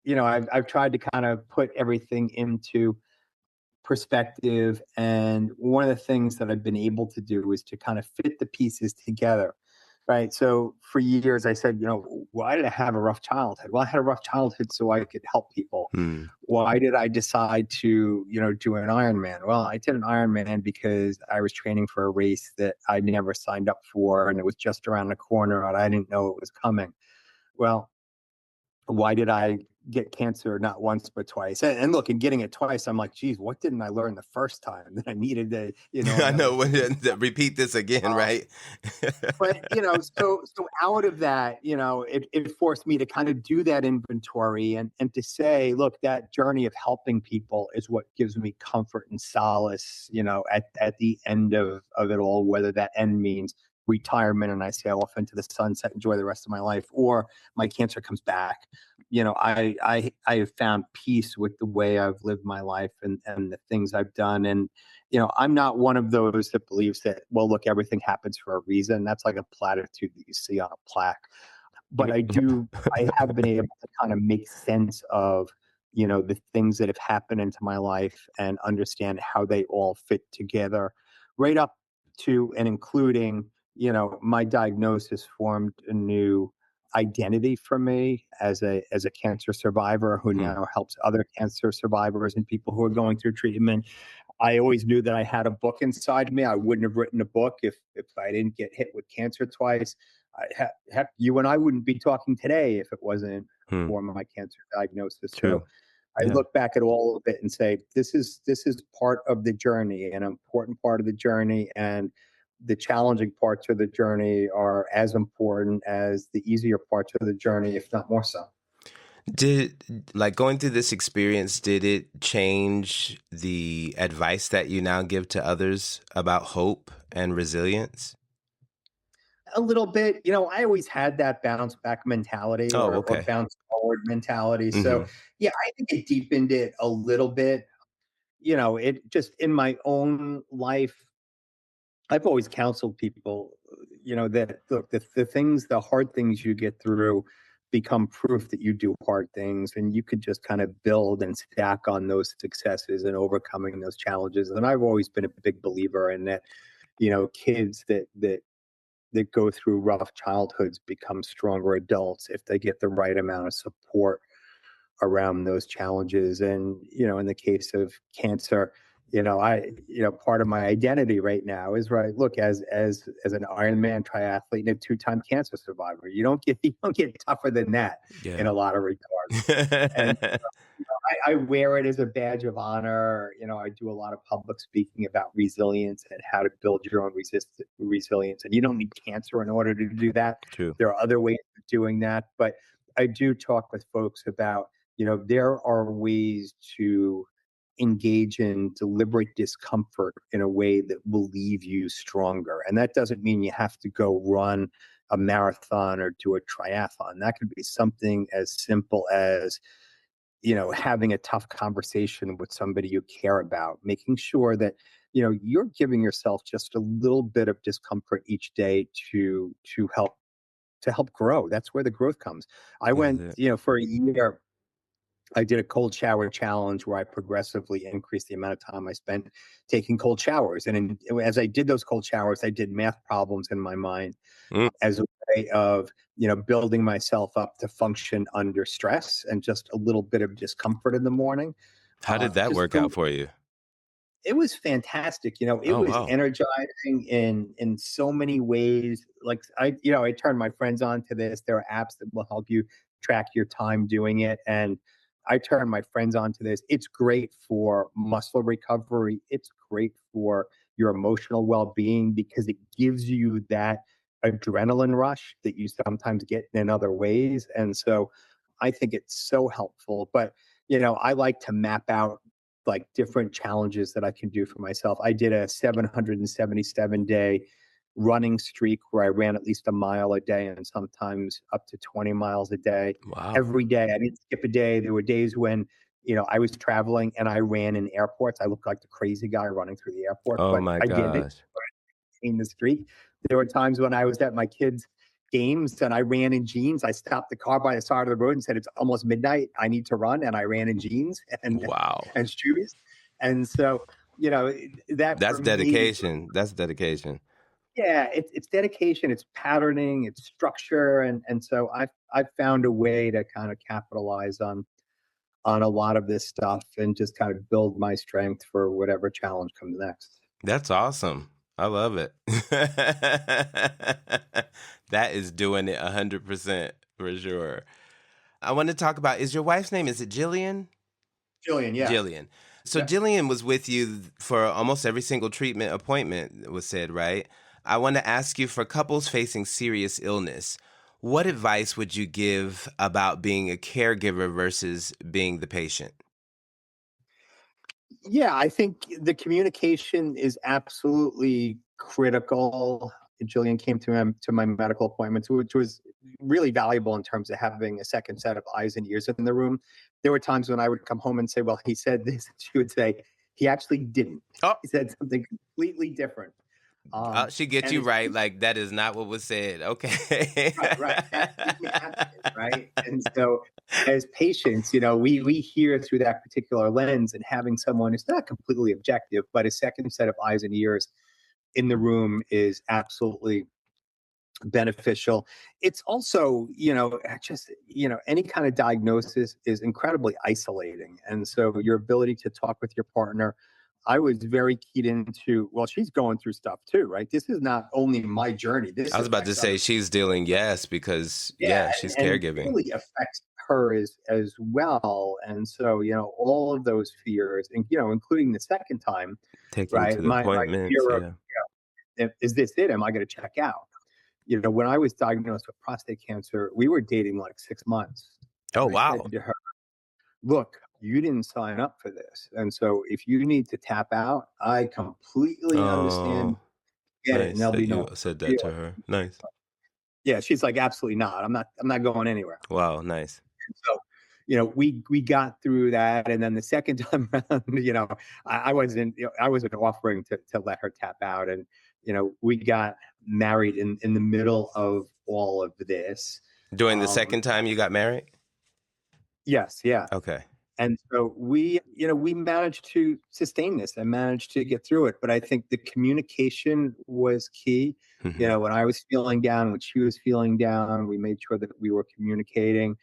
B: I've tried to kind of put everything into perspective, and one of the things that I've been able to do is to kind of fit the pieces together. Right. So for years, I said, why did I have a rough childhood? Well, I had a rough childhood so I could help people.
A: Hmm.
B: Why did I decide to, do an Ironman? Well, I did an Ironman because I was training for a race that I never signed up for, and it was just around the corner, and I didn't know it was coming. Well, why did I get cancer not once but twice? And look, in getting it twice, I'm like, geez, what didn't I learn the first time that I needed to,
A: I
B: another
A: know when
B: 50?
A: repeat this again, right?
B: But so out of that, it forced me to kind of do that inventory, and to say, look, that journey of helping people is what gives me comfort and solace, at the end of it all, whether that end means retirement and I sail off into the sunset, enjoy the rest of my life, or my cancer comes back. I have found peace with the way I've lived my life, and the things I've done. And I'm not one of those that believes that, well, look, everything happens for a reason. That's like a platitude that you see on a plaque. But I have been able to kind of make sense of, the things that have happened into my life and understand how they all fit together, right up to and including, my diagnosis formed a new identity for me as a cancer survivor who
A: Hmm.
B: now helps other cancer survivors and people who are going through treatment. I always knew that I had a book inside me. I wouldn't have written a book if I didn't get hit with cancer twice. Heck, you and I wouldn't be talking today if it wasn't
A: Hmm.
B: for my cancer diagnosis. So
A: True.
B: I
A: Yeah.
B: look back at all of it and say, this is part of the journey, an important part of the journey, and the challenging parts of the journey are as important as the easier parts of the journey, if not more so.
A: Did like going through this experience, did it change the advice that you now give to others about hope and resilience?
B: A little bit, I always had that bounce back mentality
A: Oh,
B: or
A: okay.
B: bounce forward mentality. So
A: Hmm.
B: yeah, I think it deepened it a little bit. It just in my own life, I've always counseled people, that look, the hard things you get through become proof that you do hard things, and you could just kind of build and stack on those successes and overcoming those challenges. And I've always been a big believer in that, kids that go through rough childhoods become stronger adults if they get the right amount of support around those challenges. And, in the case of cancer, part of my identity right now is right. Look, as an Ironman triathlete and a two-time cancer survivor, you don't get tougher than that in
A: Yeah.
B: a lot of regards. And I wear it as a badge of honor. I do a lot of public speaking about resilience and how to build your own resilience. And you don't need cancer in order to do that.
A: True.
B: There are other ways of doing that. But I do talk with folks about, there are ways to engage in deliberate discomfort in a way that will leave you stronger. And that doesn't mean you have to go run a marathon or do a triathlon. That could be something as simple as, having a tough conversation with somebody you care about, making sure that, you're giving yourself just a little bit of discomfort each day to help grow. That's where the growth comes. I
A: That's
B: went,
A: it.
B: for a year, I did a cold shower challenge where I progressively increased the amount of time I spent taking cold showers. And as I did those cold showers, I did math problems in my mind
A: Mm.
B: as a way of, building myself up to function under stress and just a little bit of discomfort in the morning.
A: How did that
B: Just
A: work out for you?
B: it was fantastic. It
A: Oh,
B: was
A: wow.
B: energizing in so many ways. Like I turn my friends on to this. There are apps that will help you track your time doing it. And I turn my friends on to this. It's great for muscle recovery. It's great for your emotional well-being because it gives you that adrenaline rush that you sometimes get in other ways. And so I think it's so helpful. But I like to map out like different challenges that I can do for myself. I did a 777-day running streak where I ran at least a mile a day and sometimes up to 20 miles a day
A: Wow.
B: every day. I didn't skip a day. There were days when, I was traveling and I ran in airports. I looked like the crazy guy running through the airport,
A: Oh
B: but
A: my
B: I did it
A: gosh.
B: in the street. There were times when I was at my kids' games and I ran in jeans. I stopped the car by the side of the road and said, "It's almost midnight. I need to run." And I ran in jeans and
A: Wow.
B: and shoes. And so, that
A: That's
B: for me,
A: dedication. That's dedication.
B: yeah, it's dedication, it's patterning, it's structure, and so I've found a way to kind of capitalize on a lot of this stuff and just kind of build my strength for whatever challenge comes next.
A: That's awesome. I love it. That is doing it 100% for sure. I want to talk about, is your wife's name, is it Jillian?
B: Jillian, yeah.
A: Jillian. So
B: Yep.
A: Jillian was with you for almost every single treatment appointment was said, right? I want to ask you, for couples facing serious illness, what advice would you give about being a caregiver versus being the patient?
B: Yeah, I think the communication is absolutely critical. Jillian came to my medical appointments, which was really valuable in terms of having a second set of eyes and ears in the room. There were times when I would come home and say, "Well, he said this," and she would say, "He actually didn't.
A: Oh,
B: He said something completely different."
A: she get
B: And
A: you
B: as
A: right. Like, that is not what was said. Okay.
B: right. That didn't happen, right? And so as patients, we hear through that particular lens, and having someone who's not completely objective, but a second set of eyes and ears in the room is absolutely beneficial. It's also, just, any kind of diagnosis is incredibly isolating. And so your ability to talk with your partner I was very keyed into, well, she's going through stuff too, right? This is not only my journey.
A: I
B: This
A: was about to
B: affects other
A: say
B: people.
A: she's dealing, yes, because
B: Yeah,
A: yeah, she's
B: and
A: caregiving,
B: really affects her as well. And so, all of those fears, and including the second time,
A: taking to
B: right?
A: the
B: My
A: appointments.
B: fear of,
A: Yeah.
B: is this it? Am I going to check out? When I was diagnosed with prostate cancer, we were dating like 6 months.
A: Oh
B: And I
A: wow.
B: said to her, look, you didn't sign up for this. And so if you need to tap out, I completely understand.
A: Oh,
B: Get it. And
A: nice
B: there'll
A: that
B: be
A: you
B: no
A: said that to
B: feeling.
A: her. Nice.
B: Yeah. She's like, absolutely not. I'm not going anywhere.
A: Wow, nice.
B: So, we got through that. And then the second time around, I wasn't offering to let her tap out. And, we got married in the middle of all of this.
A: During the
B: Um,
A: second time you got married?
B: yes. Yeah.
A: Okay.
B: And so we managed to sustain this and managed to get through it. But I think the communication was key.
A: Mhm.
B: When I was feeling down, when she was feeling down, we made sure that we were communicating.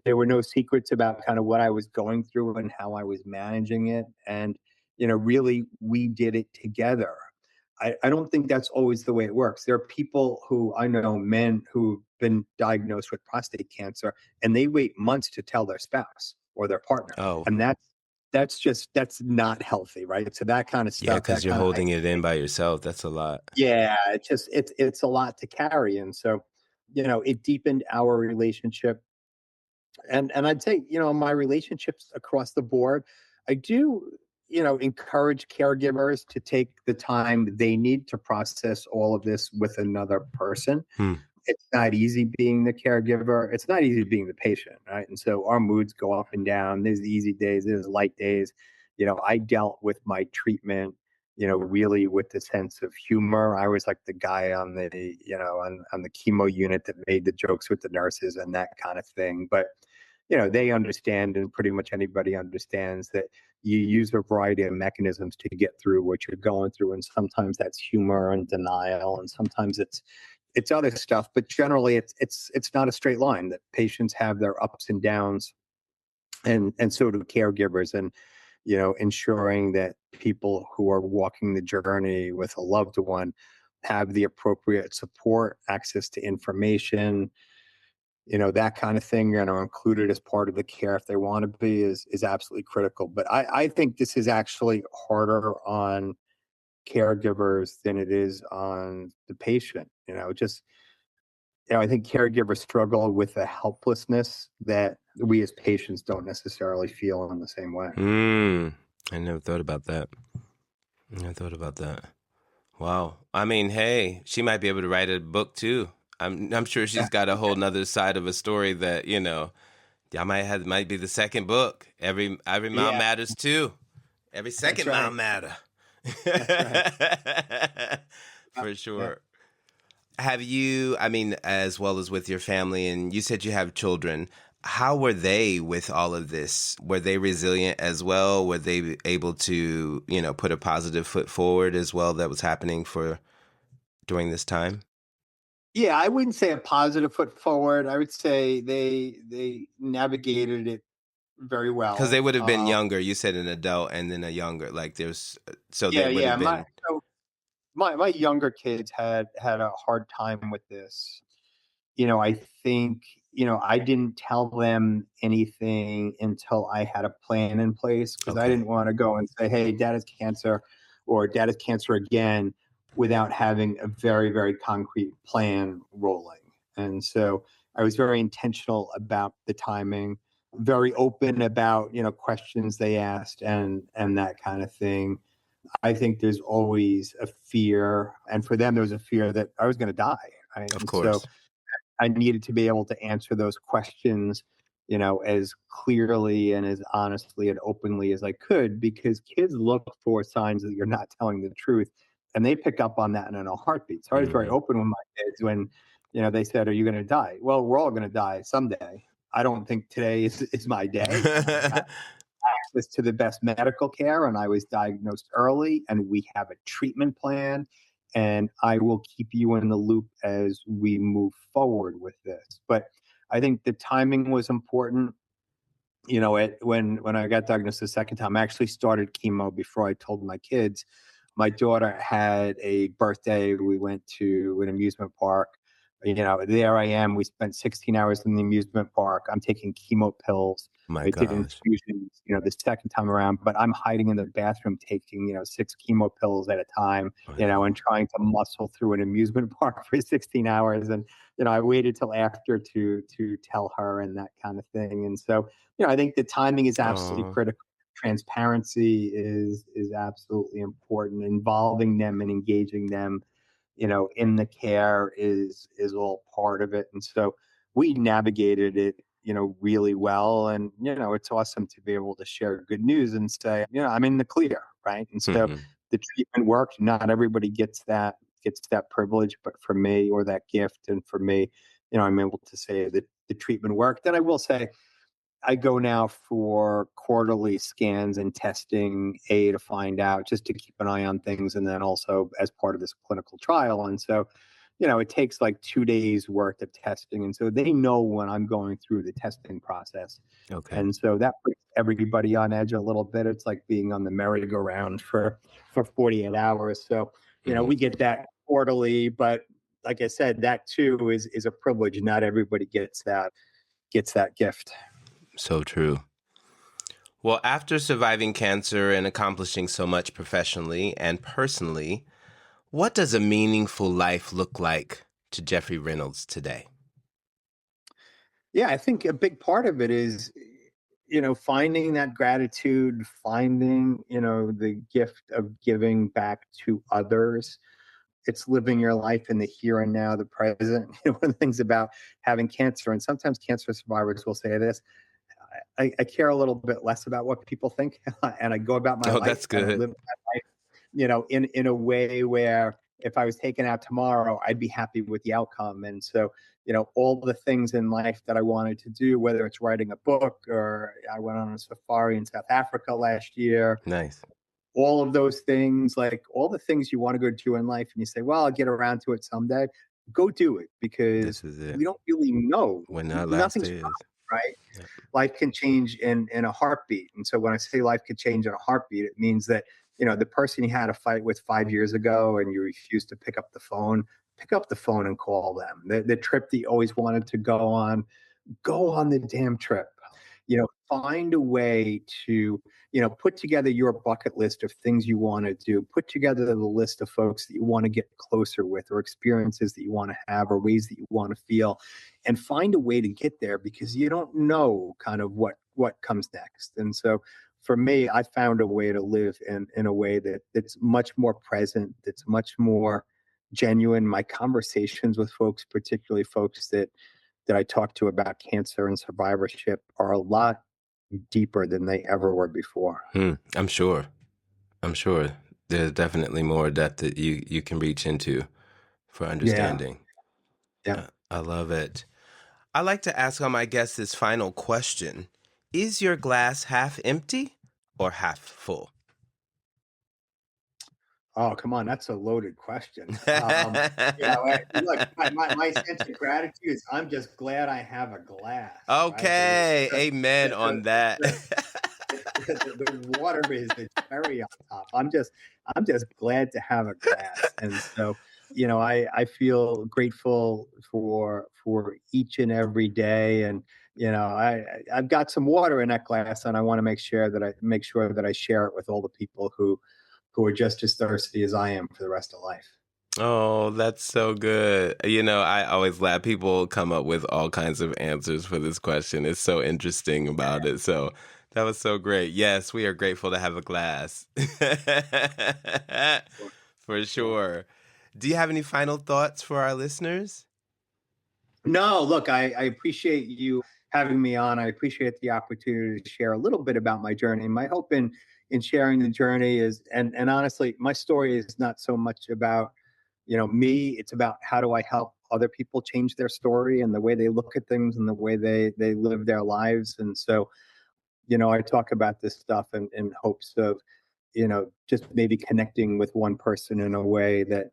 B: There were no secrets about kind of what I was going through and how I was managing it. And, really we did it together. I don't think that's always the way it works. There are people who I know, men who've been diagnosed with prostate cancer, and they wait months to tell their spouse or their partner.
A: Oh,
B: And that's not healthy, right? So that kind of
A: yeah,
B: stuff,
A: because
B: that
A: you're
B: kind of
A: holding it in by yourself. That's a lot.
B: yeah, it's a lot to carry. And so, it deepened our relationship. And I'd say, my relationships across the board, I do, encourage caregivers to take the time they need to process all of this with another person.
A: Hmm.
B: It's not easy being the caregiver. It's not easy being the patient, right? And so our moods go up and down. There's easy days, there's light days. I dealt with my treatment, really with the sense of humor. I was like the guy on the, on the chemo unit that made the jokes with the nurses and that kind of thing. But, they understand, and pretty much anybody understands that you use a variety of mechanisms to get through what you're going through. And sometimes that's humor and denial, and sometimes it's other stuff, but generally it's not a straight line. That patients have their ups and downs, and so do caregivers. And ensuring that people who are walking the journey with a loved one have the appropriate support, access to information, that kind of thing, included as part of the care if they want to be, is absolutely critical. But I think this is actually harder on caregivers than it is on the patient. Just I think caregivers struggle with a helplessness that we as patients don't necessarily feel in the same way.
A: Mm. I never thought about that. I thought about that. Wow. I mean, hey, she might be able to write a book too. I'm sure she's got a whole nother side of a story that, I might be the second book. Every mile
B: Yeah,
A: matters too. Every
B: that's
A: second mile
B: right.
A: matter.
B: That's right. Yeah,
A: For
B: yeah.
A: sure. Have you, I mean, as well as with your family, and you said you have children, how were they with all of this? Were they resilient as well? Were they able to, put a positive foot forward as well that was happening for during this time?
B: Yeah, I wouldn't say a positive foot forward. I would say they navigated it very
A: Because they
B: well.
A: would have been younger. You said an adult and then a younger, like so they
B: Yeah,
A: would
B: yeah.
A: have
B: My
A: been,
B: so my younger kids had a hard time with this. I think, I didn't tell them anything until I had a plan in place, because I
A: okay.
B: didn't want to go and say, hey, dad has cancer, or dad has cancer again, without having a very, very concrete plan rolling. And so I was very intentional about the timing, very open about, questions they asked, and that kind of thing. I think there's always a fear. And for them, there was a fear that I was going to die. Right.
A: Of
B: And so
A: course.
B: I needed to be able to answer those questions, as clearly and as honestly and openly as I could, because kids look for signs that you're not telling the truth, and they pick up on that in a heartbeat. So I was very
A: Hmm.
B: open with my kids when, they said, "Are you going to die?" Well, we're all going to die someday. I don't think today is my day. I have access to the best medical care, and I was diagnosed early, and we have a treatment plan, and I will keep you in the loop as we move forward with this. But I think the timing was important. when I got diagnosed the second time, I actually started chemo before I told my kids. My daughter had a birthday. We went to an amusement park. There I am. We spent 16 hours in the amusement park. I'm taking chemo pills.
A: My
B: I did
A: gosh.
B: infusions, the second time around, but I'm hiding in the bathroom taking, 6 chemo pills at a time,
A: Oh, no.
B: and trying to muscle through an amusement park for 16 hours. And, I waited till after to tell her and that kind of thing. And so, I think the timing is absolutely
A: Oh.
B: critical. Transparency is absolutely important. Involving them and engaging them, in the care is all part of it. And so we navigated it, really well. And it's awesome to be able to share good news and say, I'm in the clear, right? And so
A: Mhm.
B: the treatment worked. Not everybody gets that privilege, but for me, or that gift, and for me, I'm able to say that the treatment worked. And I will say, I go now for quarterly scans and testing, to find out, just to keep an eye on things, and then also as part of this clinical trial. And so, it takes like 2 days worth of testing. And so they know when I'm going through the testing process.
A: Okay.
B: And so that puts everybody on edge a little bit. It's like being on the merry-go-round for 48 hours. So,
A: Mhm.
B: we get that quarterly, but like I said, that too is a privilege. Not everybody gets that gift.
A: So true. Well, after surviving cancer and accomplishing so much professionally and personally, what does a meaningful life look like to Jeffrey Reynolds today?
B: Yeah, I think a big part of it is, finding that gratitude, finding, the gift of giving back to others. It's living your life in the here and now, the present. One of the things about having cancer, and sometimes cancer survivors will say this, I care a little bit less about what people think, and I go about my
A: Oh,
B: life
A: that's
B: and I
A: good.
B: live my life, in a way where if I was taken out tomorrow, I'd be happy with the outcome. And so, all the things in life that I wanted to do, whether it's writing a book, or I went on a safari in South Africa last year,
A: Nice.
B: all of those things, like all the things you want to go do in life, and you say, well, I'll get around to it someday. Go do it, because
A: This is it.
B: we don't really know.
A: When our last
B: Nothing's
A: day is.
B: right.
A: Yep.
B: Life can change in a heartbeat. And so when I say life could change in a heartbeat, it means that, the person you had a fight with 5 years ago and you refused to pick up the phone and call them. The trip that you always wanted to go on the damn trip. Find a way to, put together your bucket list of things you want to do, put together the list of folks that you want to get closer with, or experiences that you want to have, or ways that you want to feel, and find a way to get there, because you don't know kind of what comes next. And so for me, I found a way to live in a way that's much more present, that's much more genuine. My conversations with folks, particularly folks that I talk to about cancer and survivorship, are a lot deeper than they ever were before.
A: I'm sure. I'm sure there's definitely more depth that you can reach into for
B: Yeah.
A: understanding.
B: Yeah.
A: I love it. I like to ask all my guests this final question. Is your glass half empty or half full?
B: Oh, come on. That's a loaded question. Look, my sense of gratitude is I'm just glad I have a glass, right?
A: Okay, amen
B: The,
A: on that.
B: the, the water is the cherry on top. I'm just glad to have a glass. And so, I feel grateful for each and every day. And, I've got some water in that glass, and I want to make sure that I share it with all the people who are just as thirsty as I am for the rest of life.
A: Oh, that's so good. I always laugh. People come up with all kinds of answers for this question. It's so interesting about it. So that was so great. Yes, we are grateful to have a glass.
B: Sure.
A: For
B: Sure.
A: sure. Do you have any final thoughts for our listeners?
B: No, look, I appreciate you having me on. I appreciate the opportunity to share a little bit about my journey. My hope in sharing the journey is, and honestly, my story is not so much about, me. It's about how do I help other people change their story and the way they look at things and the way they live their lives. And so, I talk about this stuff in hopes of, just maybe connecting with one person in a way that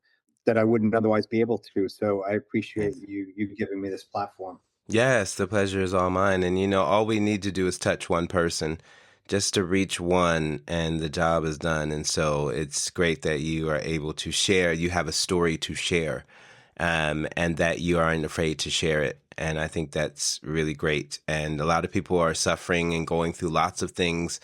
B: I wouldn't otherwise be able to. So I appreciate
A: Nice.
B: you giving me this platform.
A: Yes, the pleasure is all mine. And all we need to do is touch one person just to reach one, and the job is done. And so it's great that you are able to share. You have a story to share, and that you aren't afraid to share it. And I think that's really great. And a lot of people are suffering and going through lots of things,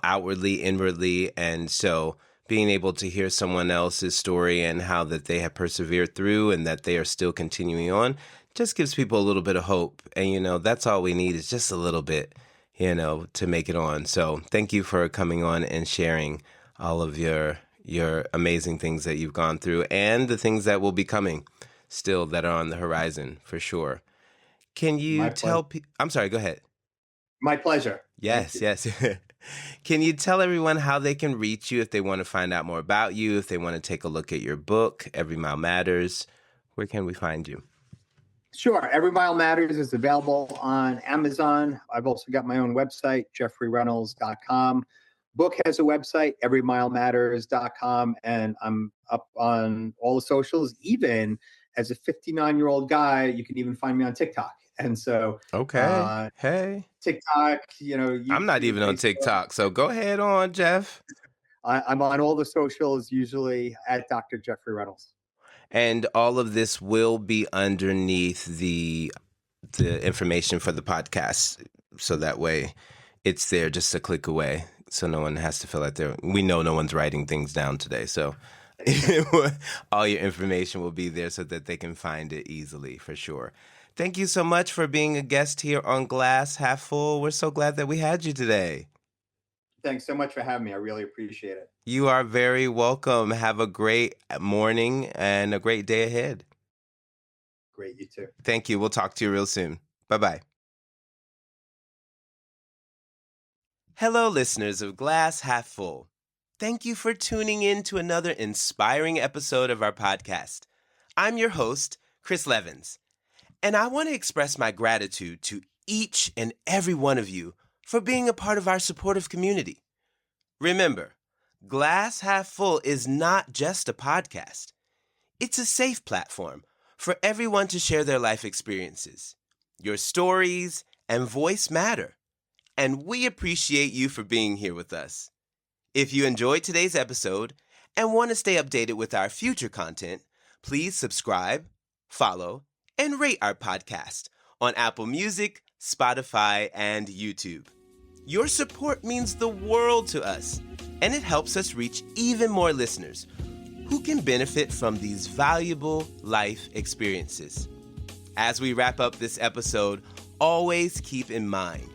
A: outwardly, inwardly. And so being able to hear someone else's story and how that they have persevered through and that they are still continuing on just gives people a little bit of hope. And, that's all we need is just a little bit, to make it on. So thank you for coming on and sharing all of your amazing things that you've gone through and the things that will be coming still that are on the horizon for sure. Can you
B: My pleasure.
A: tell people, I'm sorry, go ahead.
B: My pleasure. Thank
A: Yes,
B: you.
A: yes. Can you tell everyone how they can reach you if they want to find out more about you, if they want to take a look at your book, Every Mile Matters? Where can we find you?
B: Sure. Every Mile Matters is available on Amazon. I've also got my own website, jeffreyreynolds.com. Book has a website, everymilematters.com, and I'm up on all the socials. Even as a 59-year-old guy, you can even find me on TikTok. And so
A: Okay. Hey.
B: TikTok,
A: I'm not
B: YouTube,
A: even on
B: Facebook.
A: TikTok, so go ahead on, Jeff.
B: I'm on all the socials, usually at Dr. Jeffrey Reynolds.
A: And all of this will be underneath the information for the podcast, so that way it's there just a click away, so no one has to feel like we know no one's writing things down today, so all your information will be there so that they can find it easily for sure. Thank you so much for being a guest here on Glass Half Full. We're so glad that we had you today.
B: Thanks so much for having me. I really appreciate it.
A: You are very welcome. Have a great morning and a great day ahead.
B: Great, you too.
A: Thank you. We'll talk to you real soon. Bye-bye. Hello, listeners of Glass Half Full. Thank you for tuning in to another inspiring episode of our podcast. I'm your host, Chris Levins, and I want to express my gratitude to each and every one of you for being a part of our supportive community. Remember, Glass Half Full is not just a podcast. It's a safe platform for everyone to share their life experiences. Your stories and voice matter, and we appreciate you for being here with us. If you enjoyed today's episode and want to stay updated with our future content, please subscribe, follow, and rate our podcast on Apple Music, Spotify, and YouTube. Your support means the world to us, and it helps us reach even more listeners who can benefit from these valuable life experiences. As we wrap up this episode, always keep in mind,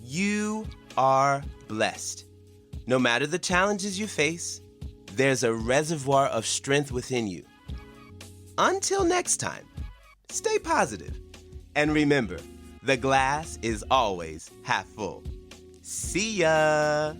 A: you are blessed. No matter the challenges you face, there's a reservoir of strength within you. Until next time, stay positive, and remember, the glass is always half full. See ya!